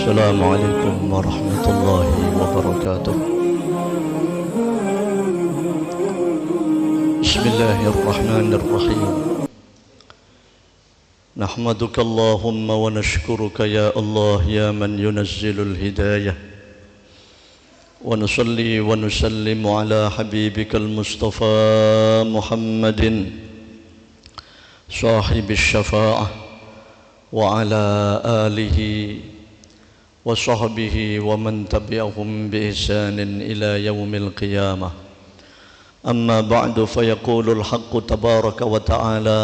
السلام عليكم ورحمة الله وبركاته. بسم الله الرحمن الرحيم. نحمدك اللهم ونشكرك يا الله يا من ينزل الهداية، ونصلي ونسلم على حبيبك المصطفى محمد صاحب الشفاعة وعلى آله وصحبه ومن تبعهم بإحسان إلى يوم القيامة. أما بعد، فيقول الحق تبارك وتعالى: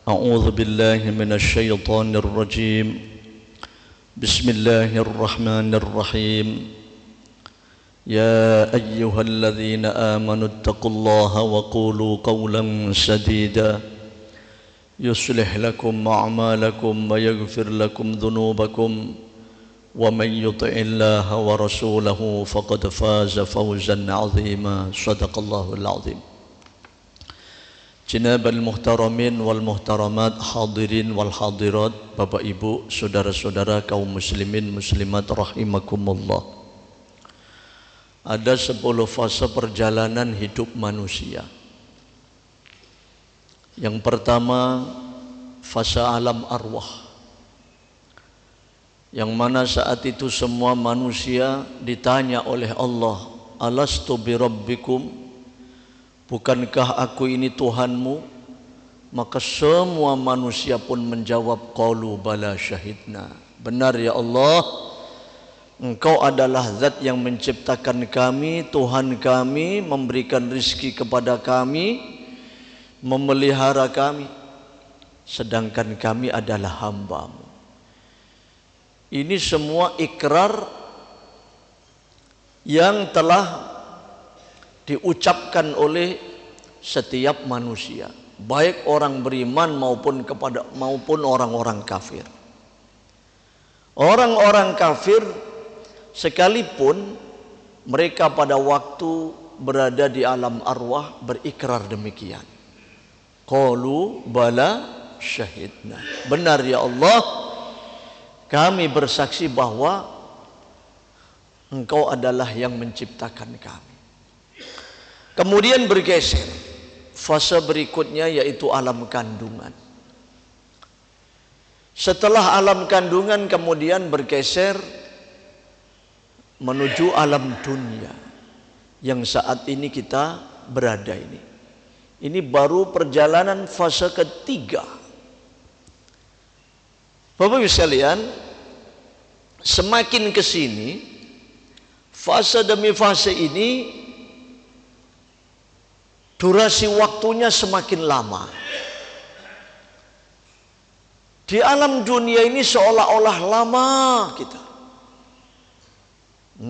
أعوذ بالله من الشيطان الرجيم، بسم الله الرحمن الرحيم. يا أيها الذين آمنوا اتقوا الله وقولوا قولا سديدا يصلح لكم أعمالكم ويغفر لكم ذنوبكم ومن يطع الله ورسوله فقد فاز فوزا عظيما. صدق الله العظيم. Jinab al-muhtaramin wal muhtaramat, hadirin wal hadirat, Bapak Ibu, saudara-saudara kaum muslimin muslimat rahimakumullah. Ada 10 fase perjalanan hidup manusia. Yang pertama, fase alam arwah, yang mana saat itu semua manusia ditanya oleh Allah, alastu birabbikum, bukankah aku ini Tuhanmu? Maka semua manusia pun menjawab, qalu bala syahidna, benar ya Allah, Engkau adalah zat yang menciptakan kami, Tuhan kami, memberikan rizki kepada kami, memelihara kami, sedangkan kami adalah hamba-Mu. Ini semua ikrar yang telah diucapkan oleh setiap manusia, baik orang beriman maupun orang-orang kafir. Orang-orang kafir sekalipun mereka pada waktu berada di alam arwah berikrar demikian. Qalu bala syahidna, benar ya Allah, kami bersaksi bahwa Engkau adalah yang menciptakan kami. Kemudian bergeser fase berikutnya, yaitu alam kandungan. Setelah alam kandungan kemudian bergeser menuju alam dunia yang saat ini kita berada ini. Ini baru perjalanan fase ketiga. Bapak Ibu sekalian, semakin ke sini, fase demi fase ini durasi waktunya semakin lama. Di alam dunia ini seolah-olah lama kita. 60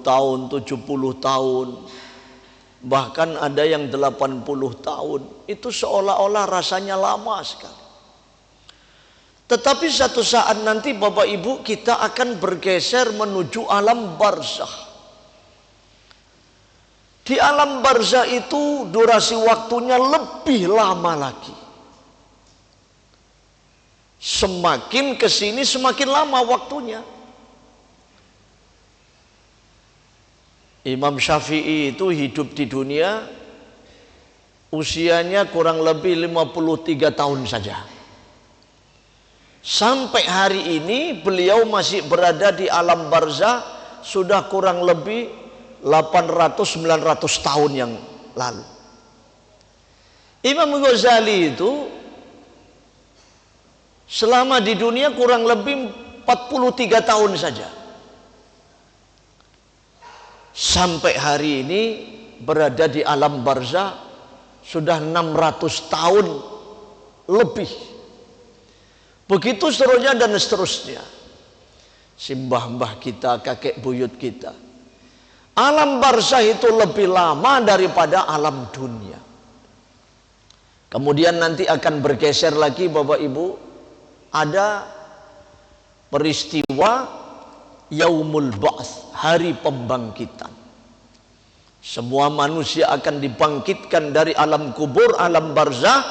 tahun, 70 tahun, bahkan ada yang 80 tahun. Itu seolah-olah rasanya lama sekali. Tetapi satu saat nanti Bapak Ibu, kita akan bergeser menuju alam barzakh. Di alam barzakh itu durasi waktunya lebih lama lagi. Semakin kesini semakin lama waktunya. Imam Syafi'i itu hidup di dunia usianya kurang lebih 53 tahun saja. Sampai hari ini beliau masih berada di alam barzakh, sudah kurang lebih 800-900 tahun yang lalu. Imam Ghazali itu selama di dunia kurang lebih 43 tahun saja. Sampai hari ini berada di alam barzakh sudah 600 tahun lebih. Begitu seterusnya dan seterusnya. Simbah-mbah kita, kakek buyut kita. Alam barzakh itu lebih lama daripada alam dunia. Kemudian nanti akan bergeser lagi Bapak Ibu. Ada peristiwa Yaumul Ba'ts, hari pembangkitan. Semua manusia akan dibangkitkan dari alam kubur, alam barzakh,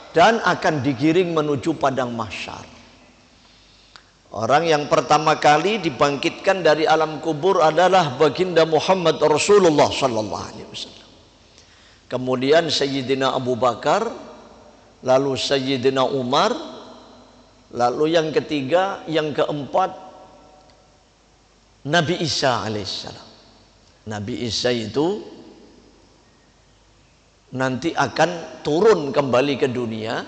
dan akan digiring menuju padang mahsyar. Orang yang pertama kali dibangkitkan dari alam kubur adalah baginda Muhammad Rasulullah sallallahu alaihi wasallam. Kemudian Sayyidina Abu Bakar, lalu Sayyidina Umar, lalu yang ketiga, yang keempat Nabi Isa alaihissalam. Nabi Isa itu nanti akan turun kembali ke dunia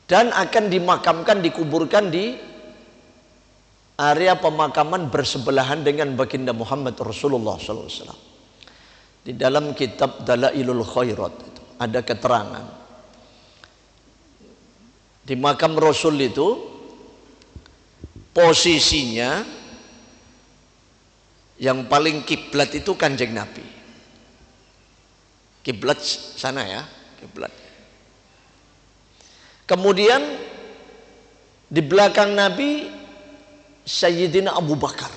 dan akan dimakamkan, dikuburkan di area pemakaman bersebelahan dengan baginda Muhammad Rasulullah SAW. Di dalam kitab Dalailul Khairat itu ada keterangan di makam Rasul itu posisinya yang paling kiblat itu Kanjeng Nabi. Kiblat sana ya, kiblat. Kemudian di belakang Nabi Sayyidina Abu Bakar.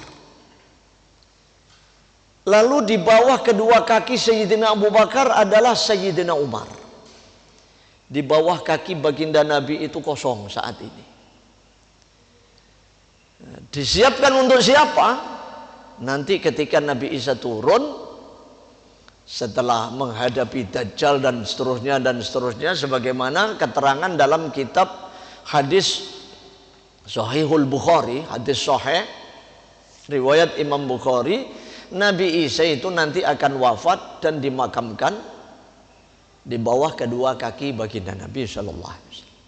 Lalu di bawah kedua kaki Sayyidina Abu Bakar adalah Sayyidina Umar. Di bawah kaki baginda Nabi itu kosong saat ini. Disiapkan untuk siapa? Nanti ketika Nabi Isa turun, setelah menghadapi Dajjal dan seterusnya sebagaimana keterangan dalam kitab hadis Sahihul Bukhari, hadis sahih riwayat Imam Bukhari, Nabi Isa itu nanti akan wafat dan dimakamkan di bawah kedua kaki baginda Nabi sallallahu alaihi wasallam.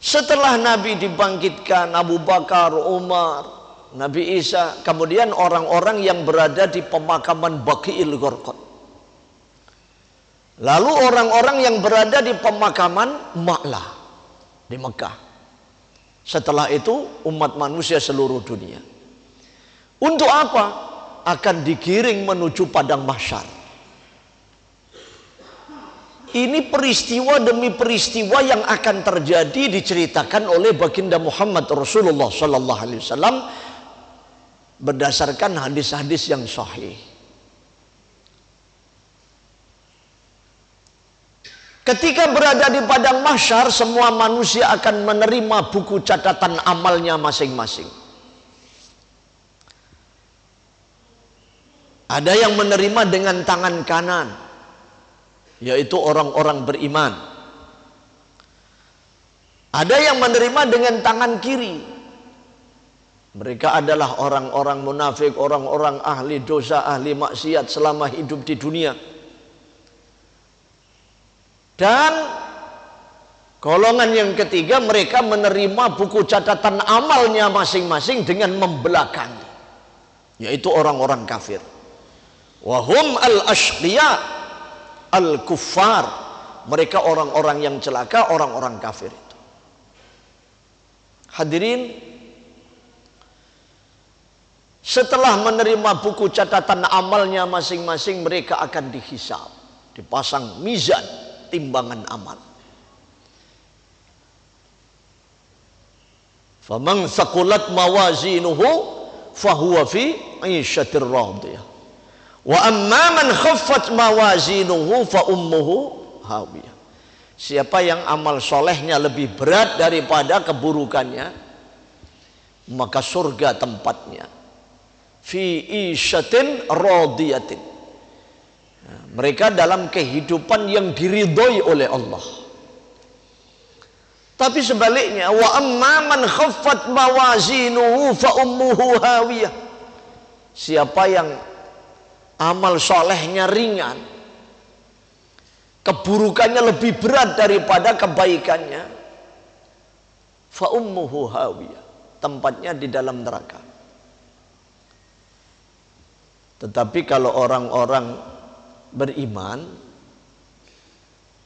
Setelah Nabi dibangkitkan, Abu Bakar, Umar, Nabi Isa, kemudian orang-orang yang berada di pemakaman Baqi'il Gharqad. Lalu orang-orang yang berada di pemakaman Ma'lah di Mekah. Setelah itu umat manusia seluruh dunia. Untuk apa? Akan digiring menuju padang mahsyar. Ini peristiwa demi peristiwa yang akan terjadi diceritakan oleh baginda Muhammad Rasulullah sallallahu alaihi wasallam berdasarkan hadis-hadis yang sahih. Ketika berada di padang mahsyar, semua manusia akan menerima buku catatan amalnya masing-masing. Ada yang menerima dengan tangan kanan, yaitu orang-orang beriman. Ada yang menerima dengan tangan kiri. Mereka adalah orang-orang munafik, orang-orang ahli dosa, ahli maksiat selama hidup di dunia. Dan golongan yang ketiga, mereka menerima buku catatan amalnya masing-masing dengan membelakangi, yaitu orang-orang kafir. Wahum al-ashqiya al-kuffar. Mereka orang-orang yang celaka, orang-orang kafir itu. Hadirin, setelah menerima buku catatan amalnya masing-masing, mereka akan dihisab, dipasang mizan, timbangan amal. Faman thaqulat mawazinuhu fahuwa fi 'ishatir radiyah. Wa amma man khaffat mawazinuhu fa ummuhu hawiyah. Siapa yang amal solehnya lebih berat daripada keburukannya, maka surga tempatnya. Fi isyatin radiyatin. Mereka dalam kehidupan yang diridhoi oleh Allah. Tapi sebaliknya, wa amma man khaffat mawazinuhu fa ummuhu hawiyah. Siapa yang amal solehnya ringan, keburukannya lebih berat daripada kebaikannya, fa ummuhu hawiyah, tempatnya di dalam neraka. Tetapi kalau orang-orang beriman,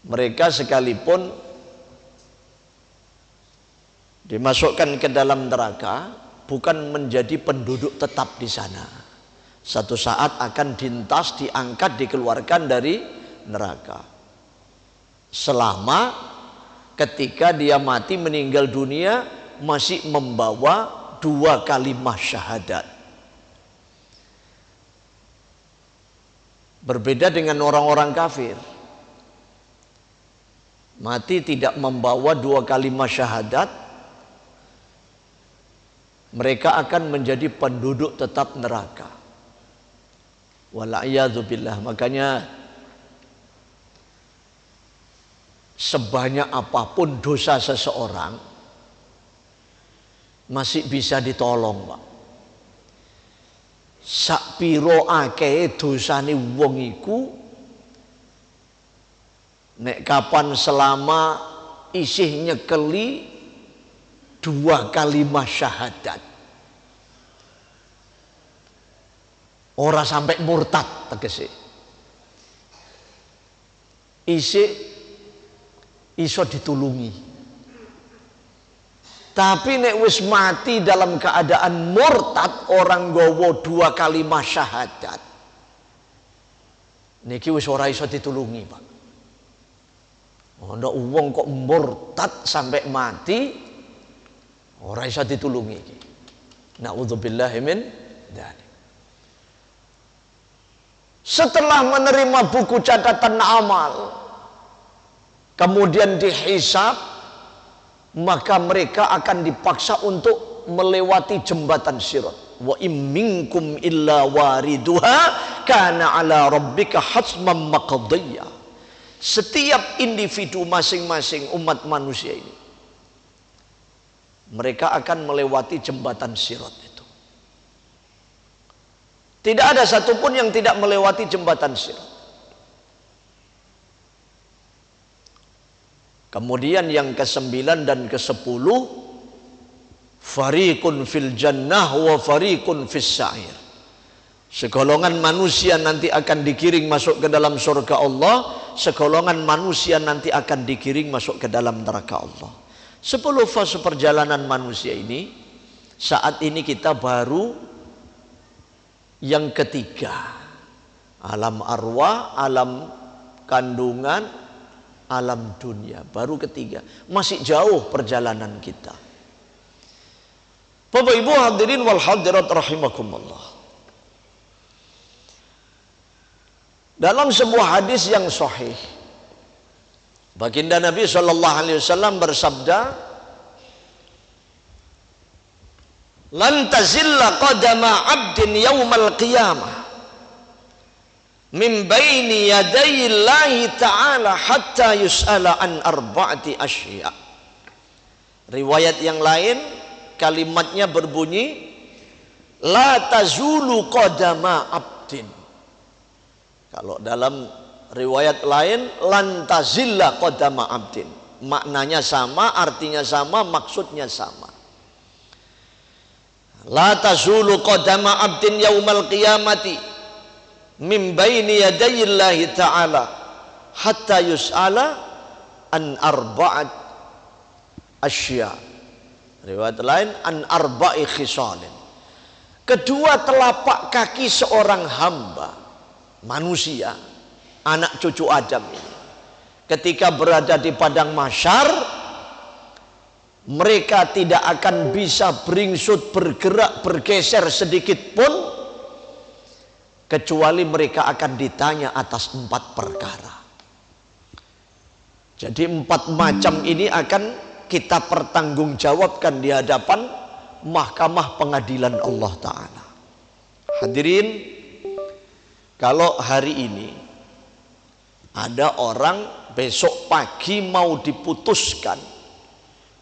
mereka sekalipun dimasukkan ke dalam neraka, bukan menjadi penduduk tetap di sana. Satu saat akan dintas, diangkat, dikeluarkan dari neraka. Selama ketika dia mati, meninggal dunia, masih membawa 2 kalimat syahadat. Berbeda dengan orang-orang kafir. Mati tidak membawa 2 kalimat syahadat, mereka akan menjadi penduduk tetap neraka. Wala'iyadzubillah. Makanya sebanyak apapun dosa seseorang masih bisa ditolong, Pak. Sakpiro akeh dosane wong iku, nek kapan selama isih nyekeli 2 kalimat syahadat, ora sampai murtad tegese, isih iso ditulungi. Tapi nek wis mati dalam keadaan murtad, orang gowo 2 kalimat syahadat, niki wis ora iso ditulungi, Pak. Ana wong kok murtad sampai mati, ora iso ditulungi iki. Nauzubillahi min dzalik. Setelah menerima buku catatan amal, kemudian dihisab, maka mereka akan dipaksa untuk melewati jembatan Sirat. Wa im minkum illa wariduha kana ala rabbika hatman maqdiyya. Setiap individu masing-masing umat manusia ini, mereka akan melewati jembatan Sirat itu. Tidak ada satupun yang tidak melewati jembatan Sirat. Kemudian yang ke-9 dan ke-10, fariqun fil jannah wa fariqun fis sa'ir. Segolongan manusia nanti akan digiring masuk ke dalam surga Allah, segolongan manusia nanti akan digiring masuk ke dalam neraka Allah. 10 fase perjalanan manusia ini, saat ini kita baru yang ketiga. Alam arwah, alam kandungan, alam dunia, baru ketiga. Masih jauh perjalanan kita. Bapak Ibu hadirin wal hadirat rahimakumullah. Dalam sebuah hadis yang sahih, baginda Nabi sallallahu alaihi wasallam bersabda, "Lan tazilla qadama 'abdin yaumal qiyamah min baini yadayillahi ta'ala hatta yus'ala an arba'ati asya." Riwayat yang lain kalimatnya berbunyi, la tazulu qadama abdin. Kalau dalam riwayat lain, lan tazilla qadama abdin. Maknanya sama, artinya sama, maksudnya sama. La tazulu qadama abdin yaumal qiyamati min baini yadayillahi ta'ala hatta yus'ala an arba'at asya. Riwayat lain, an arba'i khisalin. Kedua telapak kaki seorang hamba manusia, anak cucu Adam ini, ketika berada di padang mahsyar, mereka tidak akan bisa beringsut, bergerak, bergeser sedikit pun, kecuali mereka akan ditanya atas 4 perkara. Jadi 4 macam ini akan kita pertanggungjawabkan di hadapan mahkamah pengadilan Allah Ta'ala. Hadirin, kalau hari ini ada orang besok pagi mau diputuskan,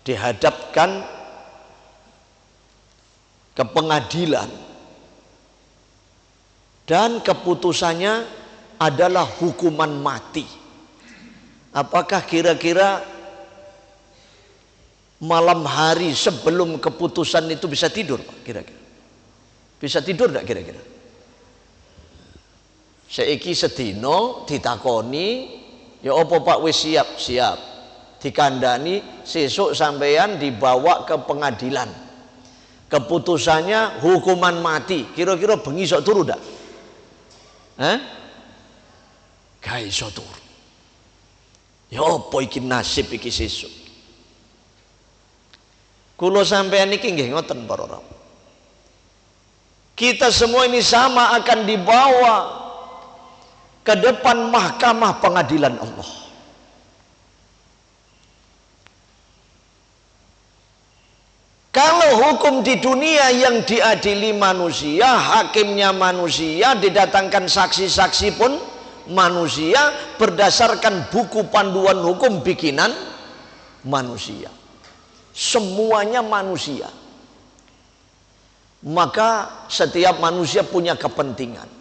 dihadapkan ke pengadilan, dan keputusannya adalah hukuman mati, apakah kira-kira malam hari sebelum keputusan itu bisa tidur, Pak? Kira-kira bisa tidur enggak kira-kira? Saiki sedina ditakoni, ya apa Pak wis siap? Siap. Dikandani sesuk sampeyan dibawa ke pengadilan. Keputusannya hukuman mati. Kira-kira bengi sok turu ndak? Gak iso turu. Ya apa iki nasib iki sesuk? Kula sampeyan iki nggih ngoten para. Kita semua ini sama akan dibawa ke depan mahkamah pengadilan Allah. Kalau hukum di dunia yang diadili manusia, hakimnya manusia, didatangkan saksi-saksi pun manusia berdasarkan buku panduan hukum bikinan manusia. Semuanya manusia. Maka setiap manusia punya kepentingan.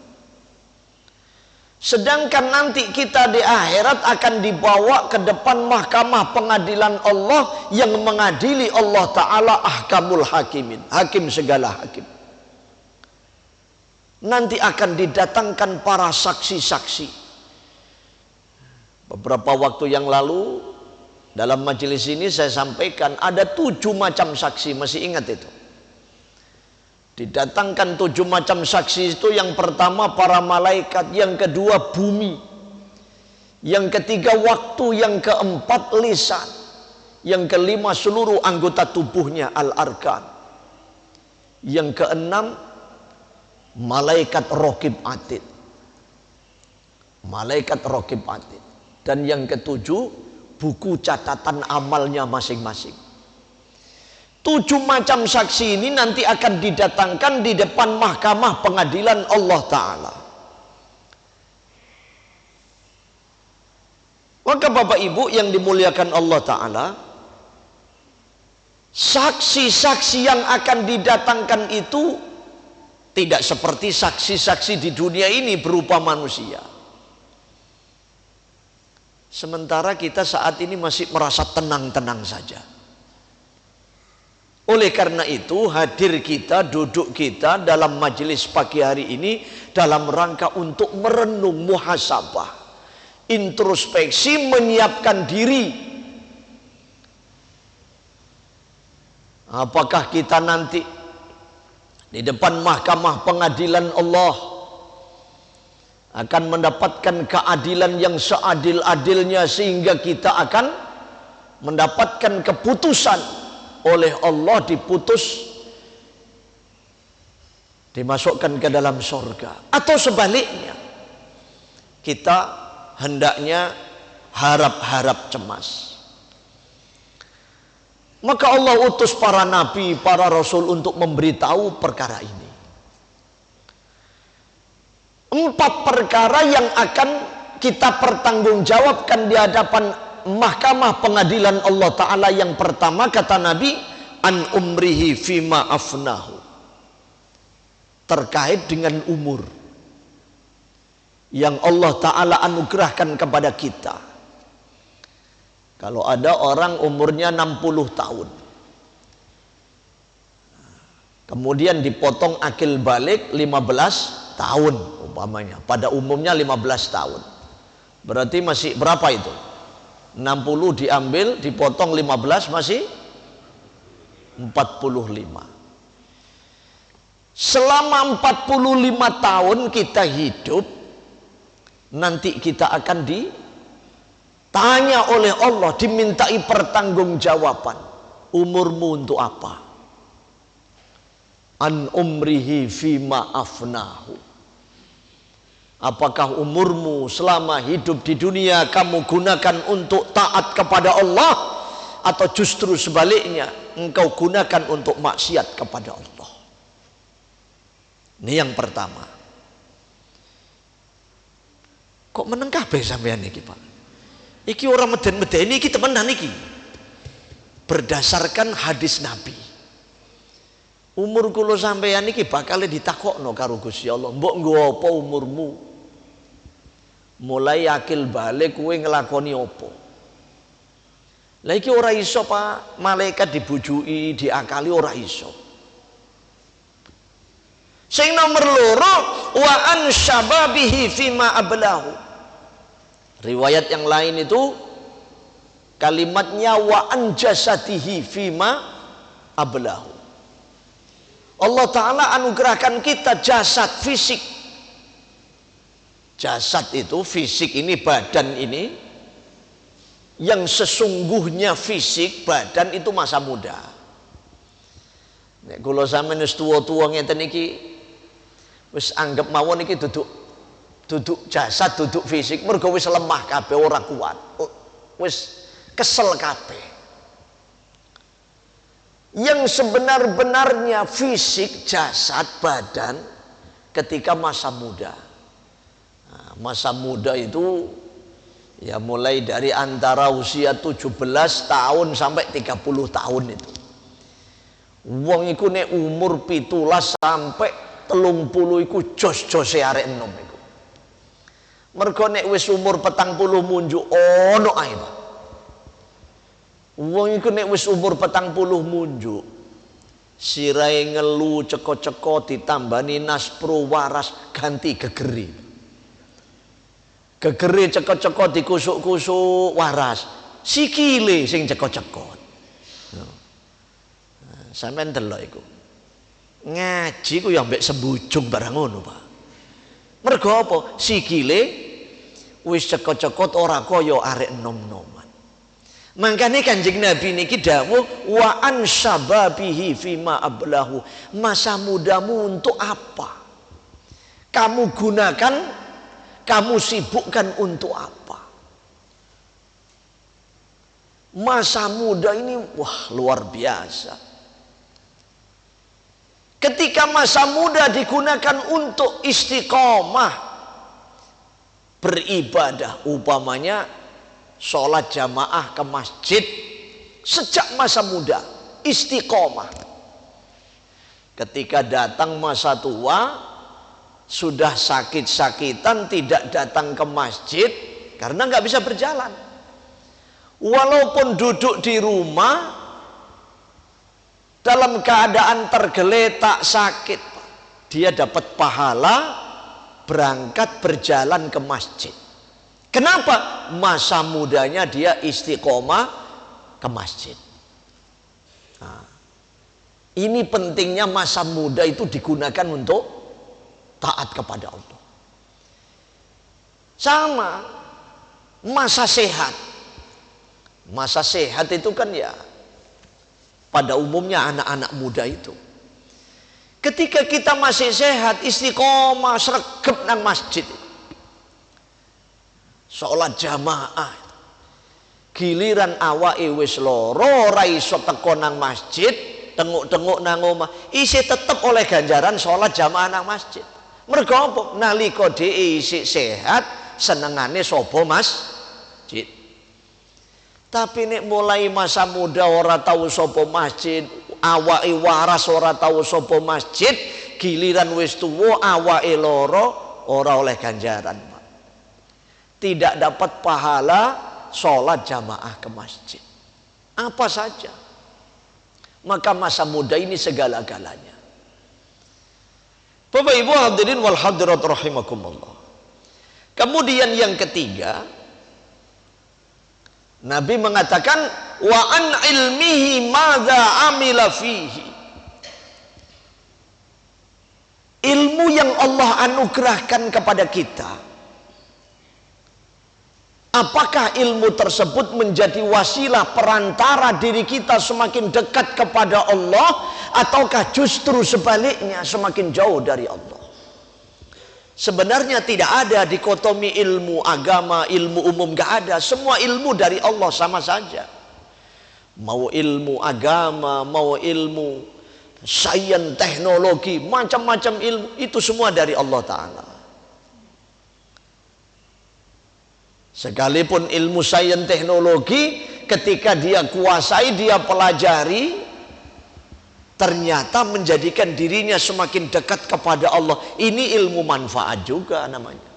Sedangkan nanti kita di akhirat akan dibawa ke depan mahkamah pengadilan Allah yang mengadili Allah Ta'ala ahkamul hakimin, hakim segala hakim. Nanti akan didatangkan para saksi-saksi. Beberapa waktu yang lalu dalam majelis ini saya sampaikan ada 7 macam saksi, masih ingat itu? Didatangkan 7 macam saksi itu, yang pertama para malaikat, yang kedua bumi, yang ketiga waktu, yang keempat lisan, yang kelima seluruh anggota tubuhnya al-arkan, yang keenam malaikat raqib atid, malaikat raqib atid, dan yang ketujuh buku catatan amalnya masing-masing. 7 macam saksi ini nanti akan didatangkan di depan mahkamah pengadilan Allah Ta'ala. Maka Bapak Ibu yang dimuliakan Allah Ta'ala, saksi-saksi yang akan didatangkan itu tidak seperti saksi-saksi di dunia ini berupa manusia. Sementara kita saat ini masih merasa tenang-tenang saja. Oleh karena itu hadir kita, duduk kita dalam majelis pagi hari ini dalam rangka untuk merenung, muhasabah, introspeksi, menyiapkan diri. Apakah kita nanti di depan mahkamah pengadilan Allah akan mendapatkan keadilan yang seadil-adilnya sehingga kita akan mendapatkan keputusan oleh Allah, diputus, dimasukkan ke dalam surga, atau sebaliknya kita hendaknya harap-harap cemas. Maka Allah utus para nabi, para rasul untuk memberitahu perkara ini. 4 perkara yang akan kita pertanggungjawabkan di hadapan mahkamah pengadilan Allah Ta'ala. Yang pertama kata Nabi, an umrihi fima afnahu, terkait dengan umur yang Allah Ta'ala anugerahkan kepada kita. Kalau ada orang umurnya 60 tahun kemudian dipotong akil balik 15 tahun umpamanya, pada umumnya 15 tahun, berarti masih berapa itu? 60 diambil dipotong 15 masih 45. Selama 45 tahun kita hidup, nanti kita akan ditanya oleh Allah, dimintai pertanggungjawaban. Umurmu untuk apa? An umrihi fima afnahu. Apakah umurmu selama hidup di dunia kamu gunakan untuk taat kepada Allah, atau justru sebaliknya engkau gunakan untuk maksiat kepada Allah? Ini yang pertama. Kok meneng kabeh sampean iki, Pak? Iki orang meden-medeni iki temenan iki. Berdasarkan hadis Nabi. Umur kula sampean iki bakal ditakokno karo Gusti Allah, mbok nggo apa umurmu? Mulai akil balik kowe ngelakoni apa? Lah iki ora iso, Pak. Malaikat dibujuki, diakali ora iso. Sing nomor loro, wa an syababihi fima ablahu. Riwayat yang lain itu kalimatnya wa an jasadihi fima ablahu. Allah Ta'ala anugerahkan kita jasad, fisik. Jasad itu, fisik ini, badan ini, yang sesungguhnya fisik badan itu masa muda. Nek kula sampeyan wis tuwa-tuwa ngeten iki, wis anggap mawon iki duduk jasad, duduk fisik, mergo wis lemah kabeh, ora kuat, wis kesel kabeh. yang sebenar-benarnya fisik, jasad, badan ketika masa muda. Nah, masa muda itu ya mulai dari antara usia 17 tahun sampai 30 tahun itu. Wong iku nek umur 17 sampai 30 iku jos-jose arek enom iku. Mergo nek wis umur 40 munjuk ono ae. Wong iku nek wis umur 40 munjuk sirahe ngelu ceko-ceko ditambani naspro waras ganti gegeri. Gegeri ceko-ceko dikusuk-kusuk waras, sikile sing ceko-ceko. Sampeyan delok iku. Ngaji ku ya mbek sembujung barang ngono, Pak. Mergo apa? Sikile wis ceko-cekot ora kaya arek nom-noman. Mangkane Kanjeng Nabi niki dawuh wa an syababihi fima ablahu. Masa mudamu untuk apa? Kamu gunakan, kamu sibukkan untuk apa? Masa muda ini wah luar biasa. Ketika masa muda digunakan untuk istiqomah beribadah, upamanya sholat jamaah ke masjid sejak masa muda, istiqomah. Ketika datang masa tua, sudah sakit-sakitan tidak datang ke masjid karena nggak bisa berjalan. Walaupun duduk di rumah dalam keadaan tergeletak sakit, dia dapat pahala berangkat berjalan ke masjid. Kenapa? Masa mudanya dia istiqomah ke masjid. Nah, ini pentingnya masa muda itu digunakan untuk taat kepada Allah. Sama masa sehat. Masa sehat itu kan ya pada umumnya anak-anak muda itu. Ketika kita masih sehat, istiqomah sregep nang masjid. Salat jamaah. Giliran awake wis lara ora iso teko nang masjid, tenguk-tenguk nang omah, isih tetep oleh ganjaran salat jamaah nang masjid. Mergo apa? Nalika dhewe isih sehat, senengane sapa masjid. Tapi nek mulai masa muda ora tahu sapa masjid, awake waras ora tahu sapa masjid, giliran wis tuwa awake lara ora oleh ganjaran, Pak. Tidak dapat pahala sholat jamaah ke masjid. Apa saja. Maka masa muda ini segala-galanya. Bapak Ibu hadirin wal hadirat rahimakumullah. Kemudian yang ketiga, Nabi mengatakan wa an ilmihi madza amila fihi. Ilmu yang Allah anugerahkan kepada kita, apakah ilmu tersebut menjadi wasilah perantara diri kita semakin dekat kepada Allah, ataukah justru sebaliknya semakin jauh dari Allah? Sebenarnya tidak ada dikotomi ilmu agama, ilmu umum, gak ada. Semua ilmu dari Allah sama saja. Mau ilmu agama, mau ilmu sains, teknologi, macam-macam ilmu, itu semua dari Allah Ta'ala. Sekalipun ilmu sains teknologi, ketika dia kuasai, dia pelajari, ternyata menjadikan dirinya semakin dekat kepada Allah. Ini ilmu manfaat juga namanya.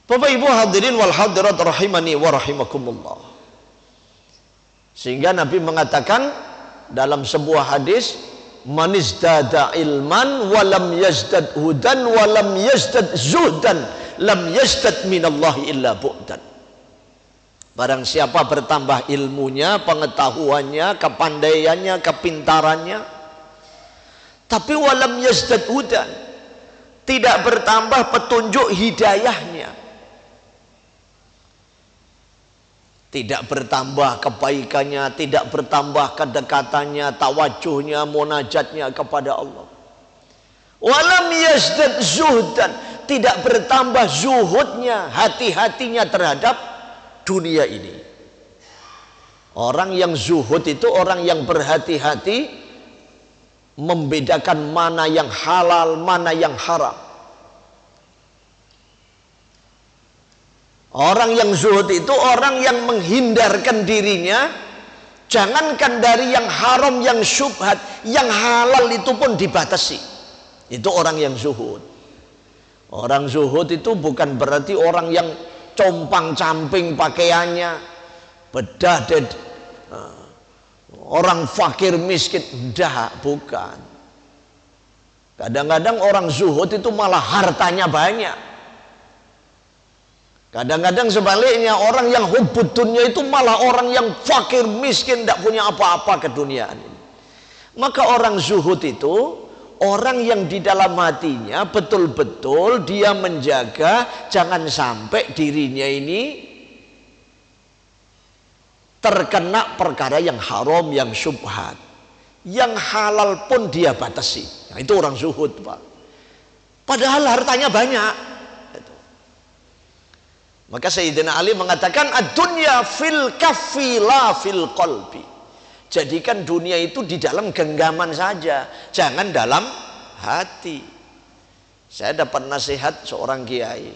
Bapak Ibu hadirin wal hadirat rahimani wa rahimakumullah. Sehingga Nabi mengatakan dalam sebuah hadis, man izdada ilman wa lam yazdad hudan wa lam yazdad zuhdan lam yazdad minallahi illa bu'dan. Barang siapa bertambah ilmunya, pengetahuannya, kepandaiannya, kepintarannya, tapi walam yazdad hudan, tidak bertambah petunjuk hidayahnya, tidak bertambah kebaikannya, tidak bertambah kedekatannya, tawajuhnya, munajatnya kepada Allah. Walam yazdad zuhdan, tidak bertambah zuhudnya, hati-hatinya terhadap dunia ini. Orang yang zuhud itu orang yang berhati-hati membedakan mana yang halal, mana yang haram. Orang yang zuhud itu orang yang menghindarkan dirinya, jangankan dari yang haram, yang syubhat, yang halal itu pun dibatasi. Itu orang yang zuhud. Orang zuhud itu bukan berarti orang yang compang-camping pakaiannya, bedah orang fakir miskin, enggak, bukan. Kadang-kadang orang zuhud itu malah hartanya banyak. Kadang-kadang sebaliknya, orang yang hubbud dunya itu malah orang yang fakir miskin, tidak punya apa-apa keduniaan ini. Maka orang zuhud itu orang yang di dalam hatinya betul-betul dia menjaga jangan sampai dirinya ini terkena perkara yang haram, yang syubhat. Yang halal pun dia batasi. Nah, itu orang zuhud, Pak. Padahal hartanya banyak. Maka Sayyidina Ali mengatakan ad-dunya fil kaffi la fil qalbi. Jadikan dunia itu di dalam genggaman saja, jangan dalam hati. Saya dapat nasihat seorang kiai.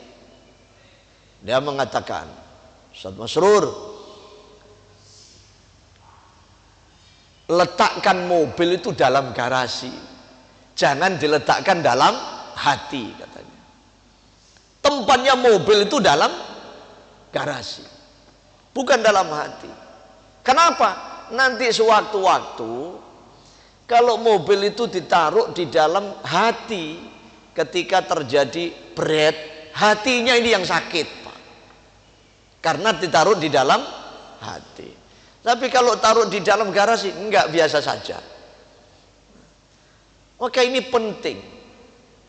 Dia mengatakan, Ustaz Masrur, letakkan mobil itu dalam garasi, jangan diletakkan dalam hati, katanya. Tempatnya mobil itu dalam garasi, bukan dalam hati. Kenapa? Nanti sewaktu-waktu kalau mobil itu ditaruh di dalam hati, ketika terjadi berat, hatinya ini yang sakit, Pak, karena ditaruh di dalam hati. Tapi kalau taruh di dalam garasi, enggak, biasa saja. Maka ini penting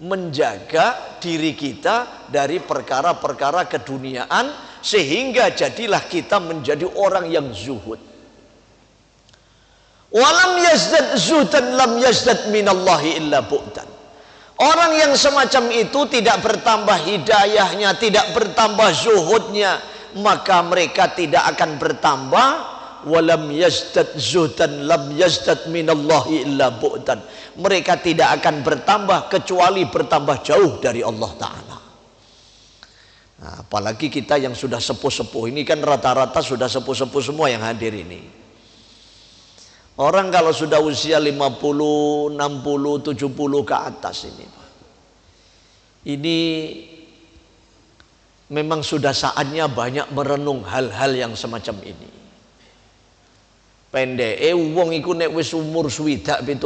menjaga diri kita dari perkara-perkara keduniaan, sehingga jadilah kita menjadi orang yang zuhud. Walam yazdad zuhdan lam yazdad minallahi illa bu'dan. Orang yang semacam itu tidak bertambah hidayahnya, tidak bertambah zuhudnya, maka mereka tidak akan bertambah. Walam yazdad zuhdan lam yazdad minallahi illa bu'dan. Mereka tidak akan bertambah kecuali bertambah jauh dari Allah Ta'ala. Nah, apalagi kita yang sudah sepuh-sepuh ini, kan rata-rata sudah sepuh-sepuh semua yang hadir ini. Orang kalau sudah usia 50, 60, 70 ke atas ini, Pak, ini memang sudah saatnya banyak merenung hal-hal yang semacam ini. Pendeke wong iku nek wis umur swidak 70,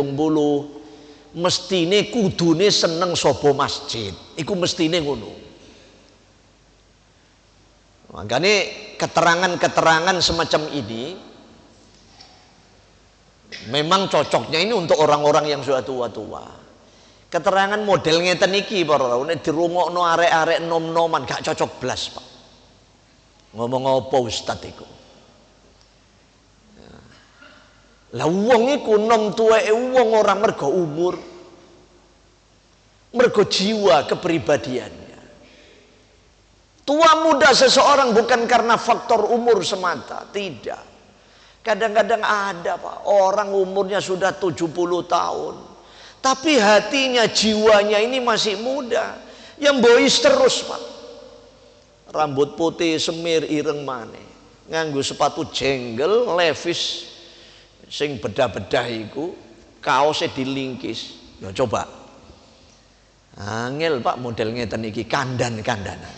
mestine kudune seneng sapa masjid. Iku mestine ngono. Makanya keterangan-keterangan semacam ini memang cocoknya ini untuk orang-orang yang sudah tua-tua. Keterangan model ngeten iki para nek dirungokno arek-arek nom-noman gak cocok blas, Pak. Ngomong apa ustaz iku? Lah wong iku nom tuweke wong ora mergo umur, mergo jiwa kepribadiannya. Tua muda seseorang bukan karena faktor umur semata, tidak. Kadang-kadang ada, Pak, orang umurnya sudah 70 tahun, tapi hatinya, jiwanya ini masih muda, yang bois terus, Pak. Rambut putih semir ireng maneh, nganggo sepatu jenggel Levi's sing bedah-bedah iku, kaosnya dilingkis. Ya coba. Angel, Pak, model ngeten iki, kandan-kandanan.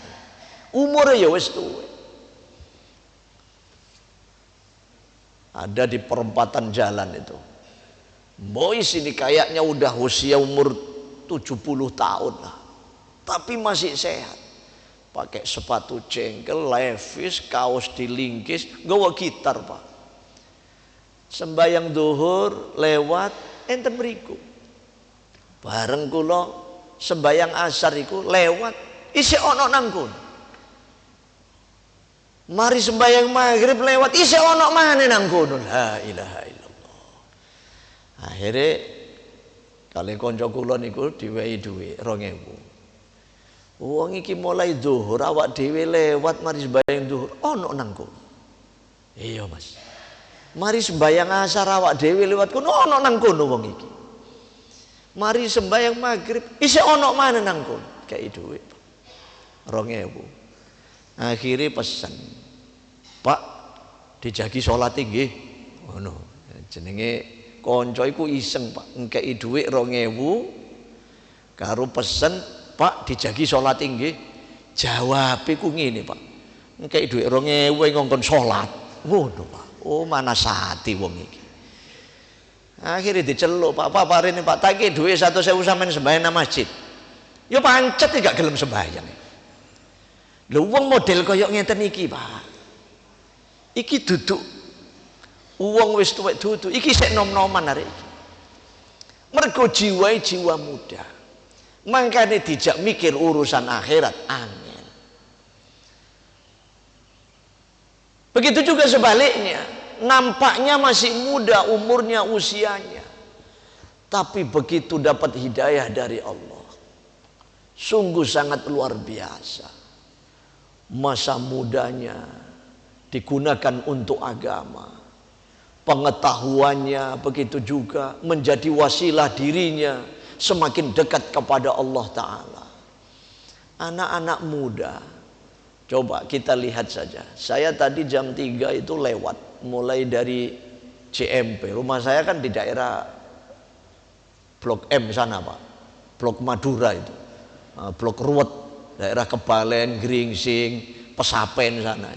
Umurnya ya wis tuwa. Ada di perempatan jalan itu, boys ini kayaknya udah usia umur 70 tahun lah, tapi masih sehat. Pakai sepatu jengkel, Levi's, kaos dilingkis, nggawa gitar, Pak. Sembayang duhur lewat enten mriku. Bareng kula sembayang asar iku lewat isih ana nang kono. Mari sembahyang maghrib lewat isih ana maneh nang kono. La ilaha illallah. Akhire kali kanca kula niku diwehi dhuwit 2000. Wong iki mulai zuhur awak dhewe lewat mari sembahyang zuhur ana nang kono. Iya, Mas. Mari sembayang asar awak dhewe liwat kono ono nang kono wong iki. Mari sembayang maghrib isih ono mana nang kono. Kayak dhuwit 2.000. Akhirnya pesan, Pak dijagi sholat nggih. Ngono. Jenenge kanca iku iseng Pak, ngkei dhuwit 2.000 karo pesen, Pak dijagi sholat nggih. Jawab iku ngene Pak. Ngkei dhuwit 2.000 ngongkon sholat. Ngono Pak. Oh mana sati wong iki. Akhirnya diceluk, Pak parene Pak tak iki dhuwit 1.000 sampean sembahyang nang masjid. Ya pancet gak gelem sembahyang. Lho wong model kaya ngeten iki, Pak. Iki duduk wong wis tuwek duduk, iki sik nom-noman arek iki. Mergo jiwae jiwa muda. Mangkane dijak mikir urusan akhirat angel. Begitu juga sebaliknya, nampaknya masih muda umurnya, usianya, tapi begitu dapat hidayah dari Allah, sungguh sangat luar biasa. Masa mudanya digunakan untuk agama, pengetahuannya begitu juga menjadi wasilah dirinya semakin dekat kepada Allah Ta'ala. Anak-anak muda, coba kita lihat saja. Saya tadi jam 3 itu lewat, mulai dari CMP. Rumah saya kan di daerah Blok M sana Pak, Blok Madura itu, Blok Ruwet, daerah Kebalen, Gringsing, Pesapen sana.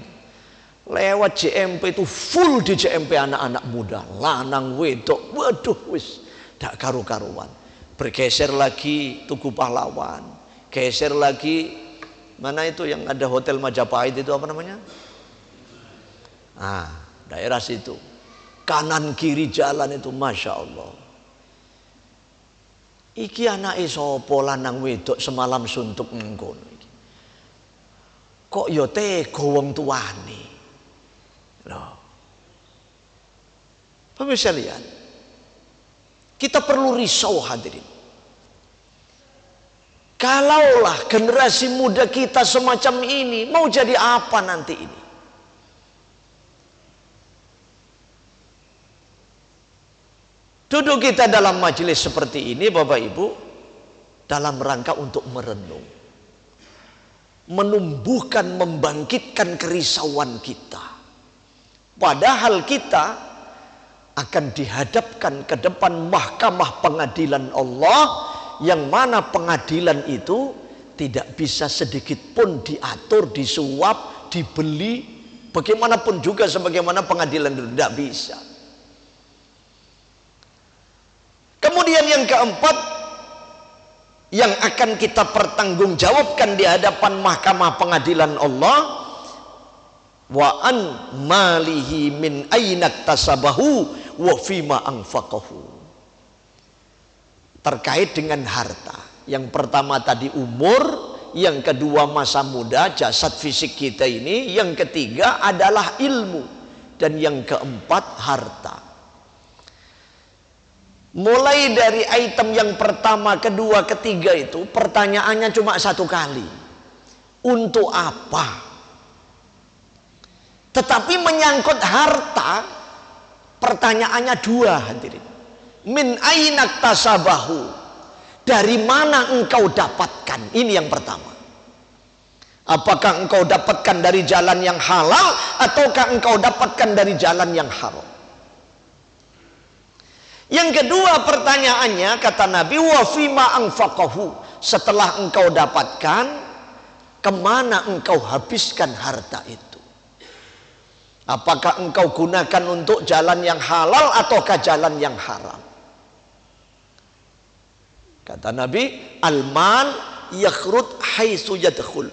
Lewat CMP itu full di CMP anak-anak muda, lanang wedok, waduh wis dak karu-karuan. Bergeser lagi Tugu Pahlawan, geser lagi mana itu yang ada Hotel Majapahit itu apa namanya? Daerah situ. Kanan kiri jalan itu Masya Allah. Iki anake sapa lanang wedok semalam suntuk ngono iki. Kok ya tega wong tuane. Loh. Pemirsa lihat. Kita perlu risau hadirin. Kalaulah generasi muda kita semacam ini, mau jadi apa nanti ini? Duduk kita dalam majelis seperti ini Bapak Ibu, dalam rangka untuk merenung, menumbuhkan, membangkitkan kerisauan kita. Padahal kita akan dihadapkan ke depan mahkamah pengadilan Allah, yang mana pengadilan itu tidak bisa sedikit pun diatur, disuap, dibeli, bagaimanapun juga sebagaimana pengadilan itu tidak bisa. Kemudian yang keempat, yang akan kita pertanggungjawabkan di hadapan mahkamah pengadilan Allah, wa an malihi min ainak tasabahu wa fima anfaqahu. Terkait dengan harta. Yang pertama tadi umur, yang kedua masa muda, jasad fisik kita ini, yang ketiga adalah ilmu, dan yang keempat harta. Mulai dari item yang pertama, kedua, ketiga itu pertanyaannya cuma satu kali. Untuk apa? Tetapi menyangkut harta, pertanyaannya dua hadirin. Min ainak tasabahu, dari mana engkau dapatkan? Ini yang pertama. Apakah engkau dapatkan dari jalan yang halal ataukah engkau dapatkan dari jalan yang haram? Yang kedua pertanyaannya, kata Nabi, wa fima anfaqahu, setelah engkau dapatkan, kemana engkau habiskan harta itu? Apakah engkau gunakan untuk jalan yang halal ataukah jalan yang haram? Kata Nabi, al-mal yakhrut haitsu yadkhul.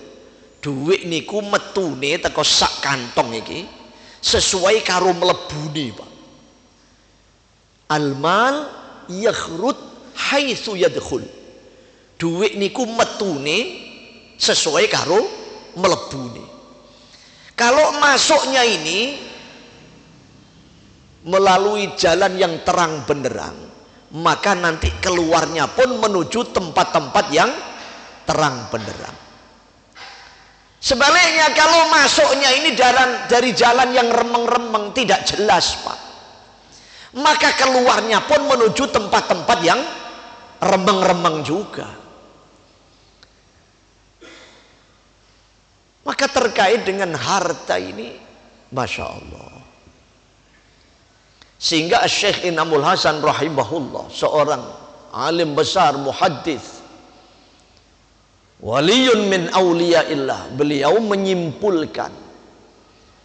Duit niku metune teko sak kantong iki sesuai karo mlebune, Pak. Al-mal yakhrut haitsu yadkhul. Duit niku metune sesuai karo mlebune. Kalau masuknya ini melalui jalan yang terang benderang, maka nanti keluarnya pun menuju tempat-tempat yang terang benderang. Sebaliknya kalau masuknya ini dari jalan yang remeng-remeng, tidak jelas Pak, maka keluarnya pun menuju tempat-tempat yang remeng-remeng juga. Maka terkait dengan harta ini, Masya Allah, sehingga Syekh Inamul Hasan rahimahullah, seorang alim besar, muhaddits, waliyun min awliyaillah, beliau menyimpulkan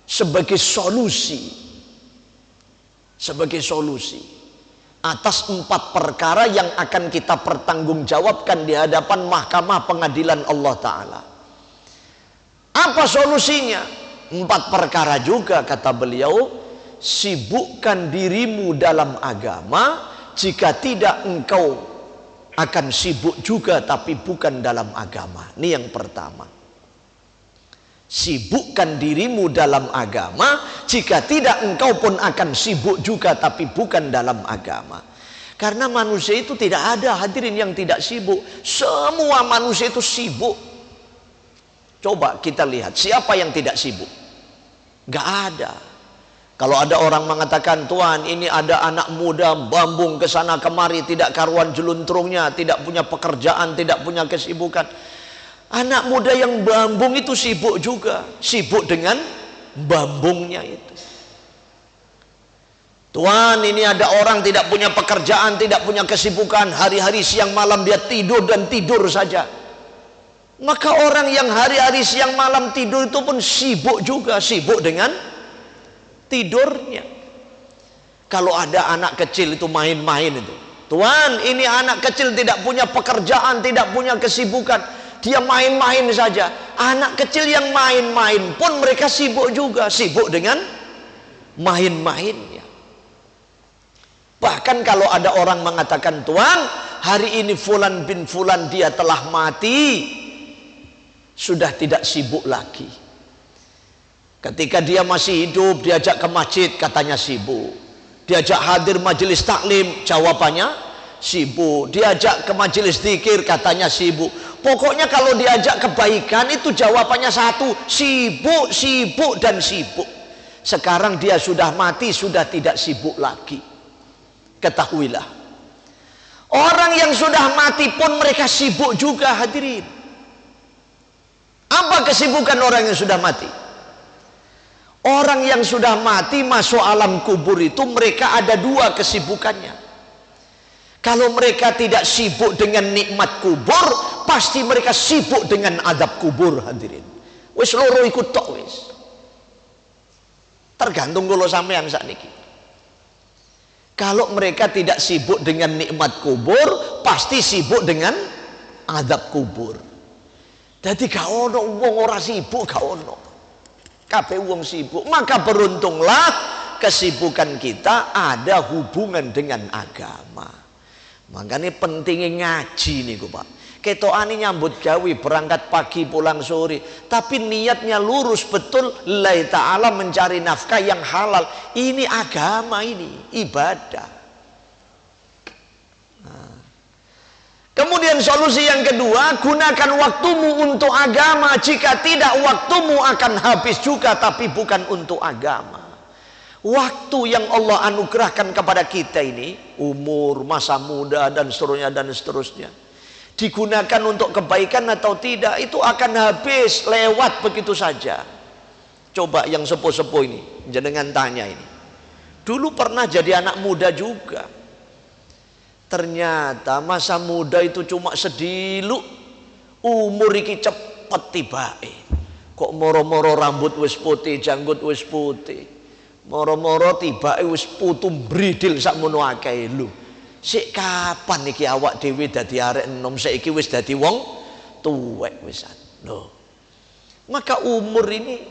sebagai solusi atas 4 perkara yang akan kita pertanggungjawabkan di hadapan mahkamah pengadilan Allah Ta'ala. Apa solusinya? 4 perkara juga, kata beliau. Sibukkan dirimu dalam agama, jika tidak engkau akan sibuk juga tapi bukan dalam agama. Ini yang pertama. Sibukkan dirimu dalam agama, jika tidak engkau pun akan sibuk juga tapi bukan dalam agama. Karena manusia itu tidak ada, hadirin, yang tidak sibuk. Semua manusia itu sibuk. Coba kita lihat, siapa yang tidak sibuk? Gak ada. Kalau ada orang mengatakan, Tuhan, ini ada anak muda bambung ke sana kemari, tidak karuan jeluntrungnya, tidak punya pekerjaan, tidak punya kesibukan. Anak muda yang bambung itu sibuk juga, sibuk dengan bambungnya itu. Tuhan, ini ada orang tidak punya pekerjaan, tidak punya kesibukan, hari-hari siang malam dia tidur dan tidur saja. Maka orang yang hari-hari siang malam tidur itu pun sibuk juga, sibuk dengan tidurnya. Kalau ada anak kecil itu main-main itu, Tuhan, ini anak kecil tidak punya pekerjaan, tidak punya kesibukan, dia main-main saja. Anak kecil yang main-main pun mereka sibuk juga, sibuk dengan main-mainnya. Bahkan kalau ada orang mengatakan, Tuhan, hari ini Fulan bin Fulan dia telah mati, sudah tidak sibuk lagi. Ketika dia masih hidup, diajak ke masjid, katanya sibuk. Diajak hadir majelis taklim, jawabannya sibuk. Diajak ke majelis zikir, katanya sibuk. Pokoknya kalau diajak kebaikan itu jawabannya satu, sibuk, sibuk, dan sibuk. Sekarang dia sudah mati, sudah tidak sibuk lagi. Ketahuilah, orang yang sudah mati pun mereka sibuk juga, hadirin. Apa kesibukan orang yang sudah mati? Orang yang sudah mati masuk alam kubur itu mereka ada 2 kesibukannya. Kalau mereka tidak sibuk dengan nikmat kubur, pasti mereka sibuk dengan adab kubur, hadirin. Wis loro ikut tok wis. Tergantung kalau sampean sakniki. Kalau mereka tidak sibuk dengan nikmat kubur, pasti sibuk dengan adab kubur. Jadi gak ono wong ora sibuk, gak ono. Kabeh wong sibuk. Maka beruntunglah kesibukan kita ada hubungan dengan agama. Makanya pentingnya ngaji niku, Pak. Ketokane nyambut gawe, berangkat pagi pulang sore, tapi niatnya lurus betul, lillahi ta'ala, mencari nafkah yang halal. Ini agama, ini ibadah. Kemudian solusi yang kedua, gunakan waktumu untuk agama. Jika tidak, waktumu akan habis juga, tapi bukan untuk agama. Waktu yang Allah anugerahkan kepada kita ini, umur, masa muda, dan seterusnya, digunakan untuk kebaikan atau tidak, itu akan habis, lewat begitu saja. Coba yang sepuh-sepuh ini, jenengan tanya ini. Dulu pernah jadi anak muda juga. Ternyata masa muda itu cuma sedilu, umur iki cepet tibae. Kok moro-moro rambut wis putih, janggut wis putih, moro-moro tibae wis putu bridil sakmono akeh lho. Sik kapan iki awak dhewe dadi arek enom, saiki wis dadi wong tuwek wisan. Lho. Maka umur ini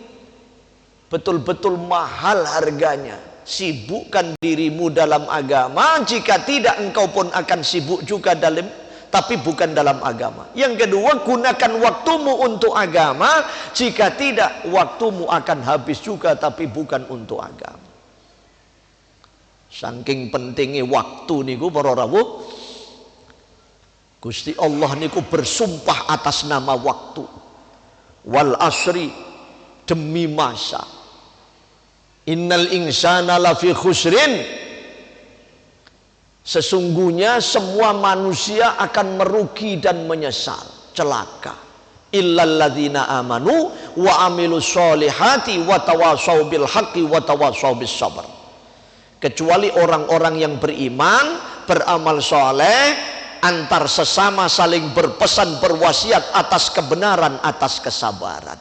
betul-betul mahal harganya. Sibukkan dirimu dalam agama, jika tidak engkau pun akan sibuk juga dalam, tapi bukan dalam agama. Yang kedua, gunakan waktumu untuk agama, jika tidak waktumu akan habis juga, tapi bukan untuk agama. Saking pentingnya waktu niku para rawuh, Gusti Allah niku bersumpah atas nama waktu. Wal asri, demi masa. Innal insana lafi khusrin, Sesungguhnya semua manusia akan merugi dan menyesal, celaka. Illalladzina amanu wa amilus solihati wa tawassaw bil haqqi wa tawassaw bis sabr. Kecuali orang-orang yang beriman, beramal soleh, antar sesama saling berpesan, berwasiat atas kebenaran, atas kesabaran.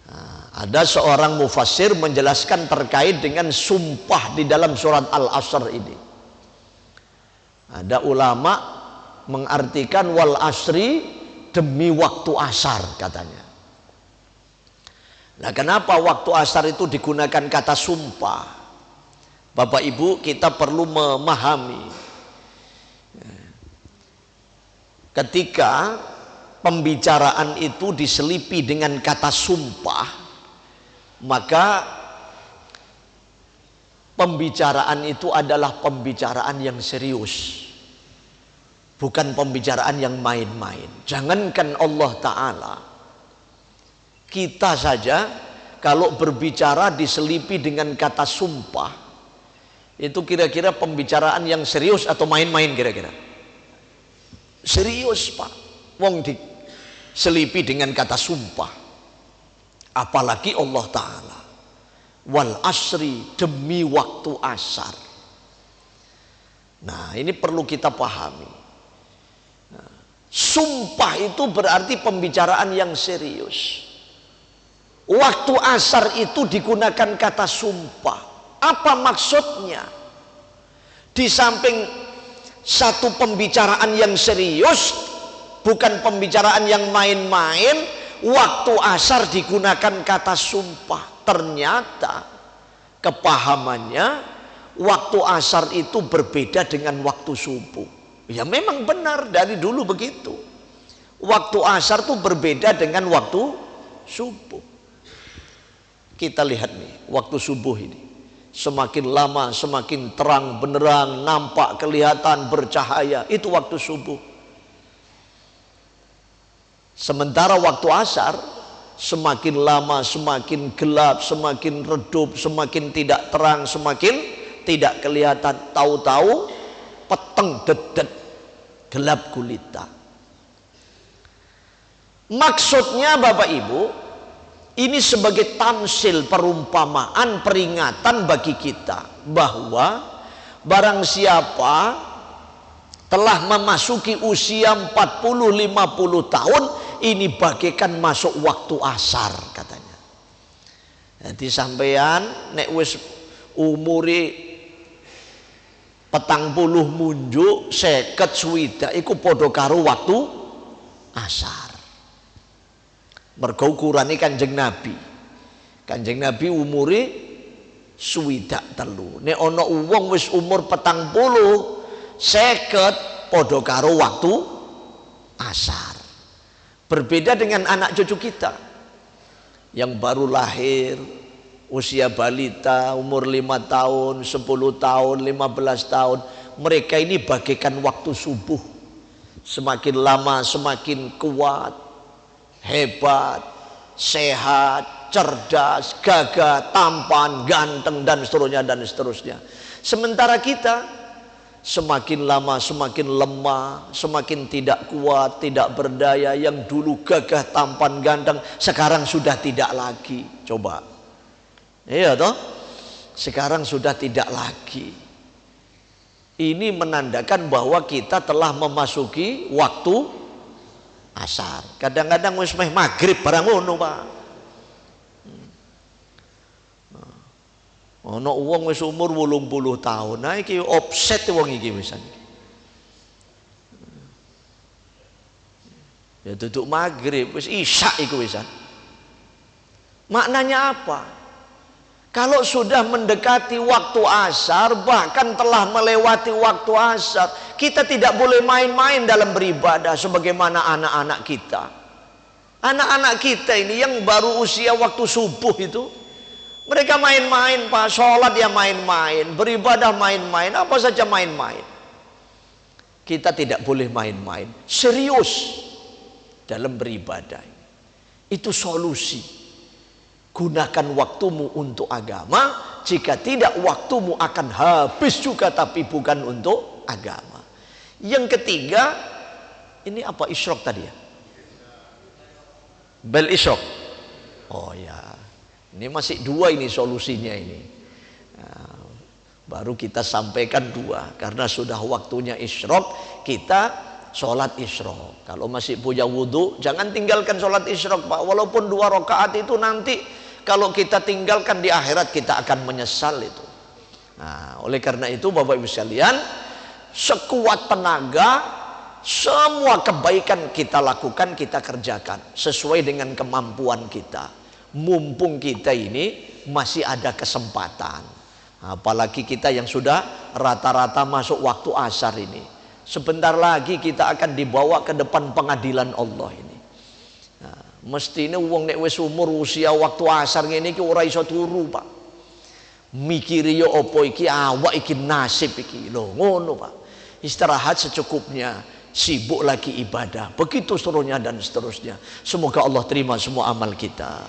Nah, ada seorang mufassir menjelaskan terkait dengan sumpah di dalam surat Al-Asr ini. Ada ulama mengartikan wal asri, demi waktu asar katanya. Nah, kenapa waktu asar itu digunakan kata sumpah? Bapak Ibu, kita perlu memahami ketika pembicaraan itu diselipi dengan kata sumpah, maka pembicaraan itu adalah pembicaraan yang serius, bukan pembicaraan yang main-main. Jangankan Allah Ta'ala, kita saja kalau berbicara diselipi dengan kata sumpah, itu kira-kira pembicaraan yang serius atau main-main kira-kira? Serius, Pak. Wong diselipi dengan kata sumpah. Apalagi Allah Ta'ala. Wal asri, demi waktu asar. Nah, ini perlu kita pahami. Sumpah itu berarti pembicaraan yang serius. Waktu asar itu digunakan kata sumpah. Apa maksudnya? Di samping satu pembicaraan yang serius, bukan pembicaraan yang main-main, waktu asar digunakan kata sumpah. Ternyata kepahamannya waktu asar itu berbeda dengan waktu subuh. Ya memang benar, dari dulu begitu. Waktu asar itu berbeda dengan waktu subuh. Kita lihat nih, waktu subuh ini semakin lama semakin terang benderang, nampak, kelihatan, bercahaya. Itu waktu subuh. Sementara waktu asar semakin lama semakin gelap, semakin redup, semakin tidak terang, semakin tidak kelihatan. Tahu-tahu peteng dedet, gelap gulita. Maksudnya Bapak Ibu, ini sebagai tamsil, perumpamaan, peringatan bagi kita bahwa barang siapa telah memasuki usia 40-50 tahun, ini bagaikan masuk waktu asar katanya. Jadi sampean nek wis umuri 40 munjuk 50 swidak iku padha karo waktu asar. Mergo ukurane Kanjeng Nabi. Kanjeng Nabi umure swidak telu. Nek ana wong wis umur 40, 50 padha karo waktu asar. Berbeda dengan anak cucu kita yang baru lahir, usia balita, umur 5 tahun, 10 tahun, 15 tahun. Mereka ini bagaikan waktu subuh. Semakin lama semakin kuat, hebat, sehat, cerdas, gagah, tampan, ganteng, dan seterusnya dan seterusnya. Sementara kita semakin lama semakin lemah, semakin tidak kuat, tidak berdaya. Yang dulu gagah, tampan, ganteng, sekarang sudah tidak lagi. Coba, iya toh? Sekarang sudah tidak lagi. Ini menandakan bahwa kita telah memasuki waktu asar. Kadang-kadang wis meh maghrib barang ngono, Pak. Ana wong wis umur 80 tahun. Nah iki offset wong iki wisan. Ya duduk maghrib wis isya iku wisan. Maknanya apa? Kalau sudah mendekati waktu asar, bahkan telah melewati waktu asar, kita tidak boleh main-main dalam beribadah sebagaimana anak-anak kita. Anak-anak kita ini yang baru usia waktu subuh itu, mereka main-main, Pak. Sholat ya main-main, beribadah main-main, apa saja main-main. Kita tidak boleh main-main, serius dalam beribadah. Itu solusi. Gunakan waktumu untuk agama, jika tidak waktumu akan habis juga, tapi bukan untuk agama. Yang ketiga, ini apa isyrok tadi ya? Bel isyrok. Oh ya, ini masih dua ini solusinya ini. Nah, baru kita sampaikan dua, karena sudah waktunya isyrok, kita sholat isyrok. Kalau masih punya wudhu, jangan tinggalkan sholat isyrok Pak. Walaupun 2 rakaat itu nanti kalau kita tinggalkan di akhirat kita akan menyesal itu. Nah, oleh karena itu Bapak Ibu sekalian, sekuat tenaga semua kebaikan kita lakukan, kita kerjakan sesuai dengan kemampuan kita. Mumpung kita ini masih ada kesempatan. Apalagi kita yang sudah rata-rata masuk waktu asar ini. Sebentar lagi kita akan dibawa ke depan pengadilan Allah ini. Nah, mestine wong nek wis umur usia waktu asar ngene iki ora iso turu, Pak. Mikiri yo opo iki, awak iki nasib iki. Lho, ngono, Pak. Istirahat secukupnya, sibuk lagi ibadah, begitu seterusnya dan seterusnya. Semoga Allah terima semua amal kita.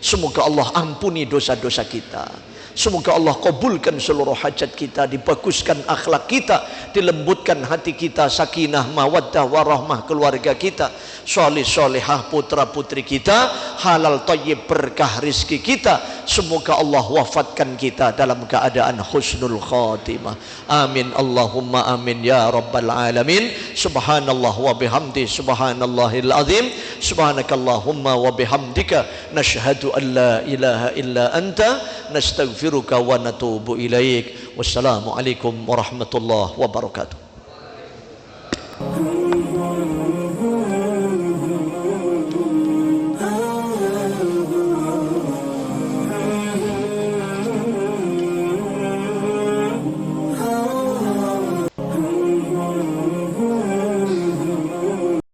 Semoga Allah ampuni dosa-dosa kita. Semoga Allah kabulkan seluruh hajat kita, dibaguskan akhlak kita, dilembutkan hati kita, sakinah, mawaddah, warahmah keluarga kita, soleh solehah putra putri kita, halal thayyib berkah rizki kita. Semoga Allah wafatkan kita dalam keadaan husnul khatimah. Amin Allahumma amin ya rabbal alamin. Subhanallah wa bihamdi, subhanallahil azim. Subhanakallahumma wa bihamdika, nashhadu an la ilaha illa anta, nastaghfiruka wa natubu ilaik. Wassalamualaikum warahmatullahi wabarakatuh.